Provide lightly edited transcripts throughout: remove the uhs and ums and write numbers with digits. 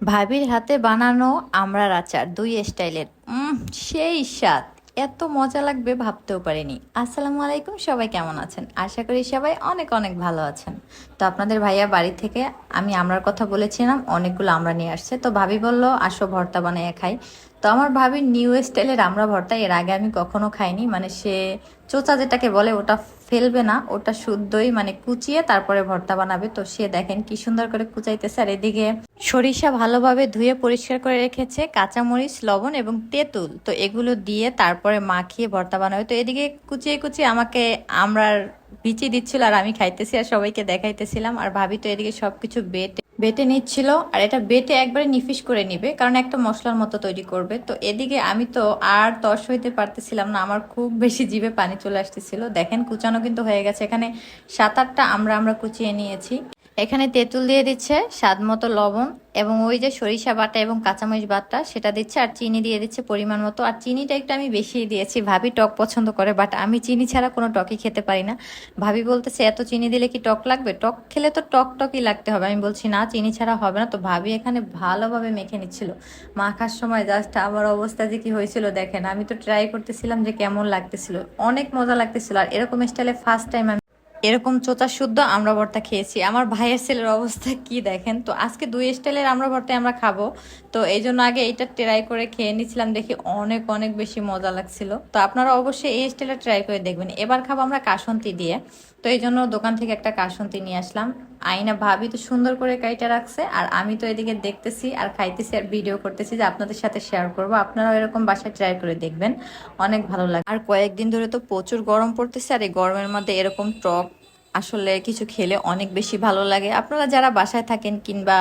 ভাবির হাতে বানানো আমড়ার আচার দুই স্টাইলের সেই স্বাদ। এত মজা লাগবে ভাবতেও পারিনি। আসসালামু আলাইকুম, সবাই কেমন আছেন? আশা করি সবাই অনেক অনেক ভালো আছেন। তো আপনাদের ভাইয়া বাড়ি থেকে আমি আমড়ার কথা বলেছিলাম, অনেকগুলো আমড়া নিয়ে আসছে। তো ভাবি বলল আসো ভর্তা বানিয়ে খাই। তো আমার ভাবির নিউ স্টাইলের আমড়া ভর্তা এর আগে আমি কখনো খাইনি। মানে সে চোচা যেটাকে বলে ওটা ফেলবে না, ওটা শুদ্ধই মানে কুচিয়ে তারপরে ভর্তা বানাবে। তো সে দেখেন কি সুন্দর করে কুচাইতেছে। আর এদিকে সরিষা ভালোভাবে ধুয়ে পরিষ্কার করে রেখেছে, কাঁচামরিচ, লবণ এবং তেঁতুল, তো এগুলো দিয়ে তারপরে মাখিয়ে ভর্তা বানাবে। তো এদিকে কুচিয়ে কুচিয়ে আমাকে আমরার বিচি দিচ্ছিল আর আমি খাইতেছি আর সবাইকে দেখাইতেছিলাম। আর ভাবি তো এদিকে সবকিছু বেটে বেটে নিচ্ছিল। আর এটা বেটে একবারে নিফিস করে নিবে, কারণ একটা মশলার মতো তৈরি করবে। তো এদিকে আমি তো আর তর্স হইতে পারতেছিলাম না, আমার খুব বেশি জিভে পানি চলে আসতেছিল। দেখেন কুচানো কিন্তু হয়ে গেছে। এখানে 7-8টা আমরা কুচিয়ে নিয়েছি। এখানে তেঁতুল দিয়ে দিচ্ছে, স্বাদ মতো লবণ, এবং ওই যে সরিষা বাটা এবং কাঁচামরিচ বাটা সেটা দিচ্ছে, আর চিনি দিয়ে দিচ্ছে পরিমাণ মতো। আর চিনিটা একটু আমি বেশি দিয়েছি, ভাবি টক পছন্দ করে, বাট আমি চিনি ছাড়া কোনো টকই খেতে পারি না। ভাবি বলতেছে এত চিনি দিলে কি টক লাগবে? টক খেলে তো টক টকই লাগতে হবে। আমি বলছি না, চিনি ছাড়া হবে না। তো ভাবি এখানে ভালোভাবে মেখে নিচ্ছিল। মাখার সময় জাস্ট আমার অবস্থা যে কি হয়েছিল দেখেন। আমি তো ট্রাই করতেছিলাম যে কেমন লাগতেছিল, অনেক মজা লাগতেছিল। আর এরকম স্টাইলে ফার্স্ট টাইম এরকম চোচা শুদ্ধ আমরা ভর্তা খেয়েছি। আমার ভাইয়ের ছেলের অবস্থা কি দেখেন। তো আজকে দুই স্টাইলের আমরা ভর্তায় আমরা খাবো। তো এই জন্য আগে এইটা ট্রাই করে খেয়ে নিচ্ছিলাম, দেখি অনেক অনেক বেশি মজা লাগছিল। তো আপনারা অবশ্যই এই স্টাইলে ট্রাই করে দেখবেন। এবার খাবো আমরা কাসন্তি দিয়ে। তো এই জন্য দোকান থেকে একটা কাসন্তি নিয়ে আসলাম। আইনা ভাবি তো সুন্দর করে কাইটা রাখছে, আর আমি তো এদিকে দেখতেছি আর খাইতেছি আর ভিডিও করতেছি যে আপনাদের সাথে শেয়ার করব। আপনারাও এরকম বাসায় ট্রাই করে দেখবেন, অনেক ভালো লাগে। আর কয়েকদিন ধরে তো প্রচুর গরম পড়তেছে, আর এই গরমের মধ্যে এরকম টক আসলে কিছু খেলে অনেক বেশি ভালো লাগে। আপনারা যারা বাসায় থাকেন কিংবা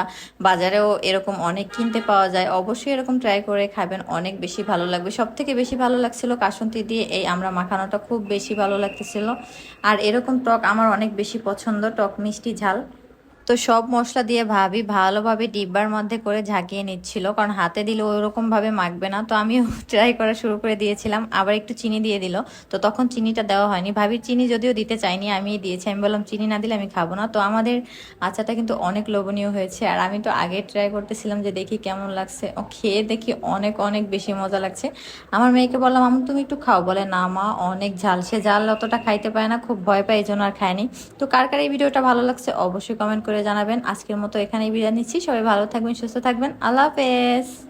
বাজারেও এরকম অনেক কিনতে পাওয়া যায়, অবশ্যই এরকম ট্রাই করে খাবেন, অনেক বেশি ভালো লাগবে। সব থেকে বেশি ভালো লাগছিল কাসুন্দি দিয়ে এই আমরা মাখানোটা, খুব বেশি ভালো লাগতেছিল। আর এরকম টক আমার অনেক বেশি পছন্দ, টক মিষ্টি ঝাল। তো সব মশলা দিয়ে ভাবি ভালোভাবে ডিব্বার মধ্যে করে ঝাঁকিয়ে নিচ্ছিল, কারণ হাতে দিলে ওইরকম ভাবে মাখবে না। তো আমিও ট্রাই করা শুরু করে দিয়েছিলাম। আবার একটু চিনি দিয়ে দিল, তো তখন চিনিটা দেওয়া হয়নি। ভাবির চিনি যদিও দিতে চাইনি, আমি দিয়েছি। আমি বললাম চিনি না দিলে আমি খাবো না। তো আমাদের আচারটা কিন্তু অনেক লোভনীয় হয়েছে। আর আমি তো আগে ট্রাই করতেছিলাম যে দেখি কেমন লাগছে, ও খেয়ে দেখি অনেক অনেক বেশি মজা লাগছে। আমার মেয়েকে বললাম আমি তুমি একটু খাও, বলে না মা অনেক ঝাল। সে ঝাল অতটা খাইতে পারে না, খুব ভয় পায়, এই জন্য আর খায়নি। তো কার কার এই ভিডিওটা ভালো লাগছে অবশ্যই কমেন্ট করে জানাবেন। আজকের মতো এখানেই বিদায় নিচ্ছি। সবাই ভালো থাকবেন, সুস্থ থাকবেন। আল্লাহ হাফেজ।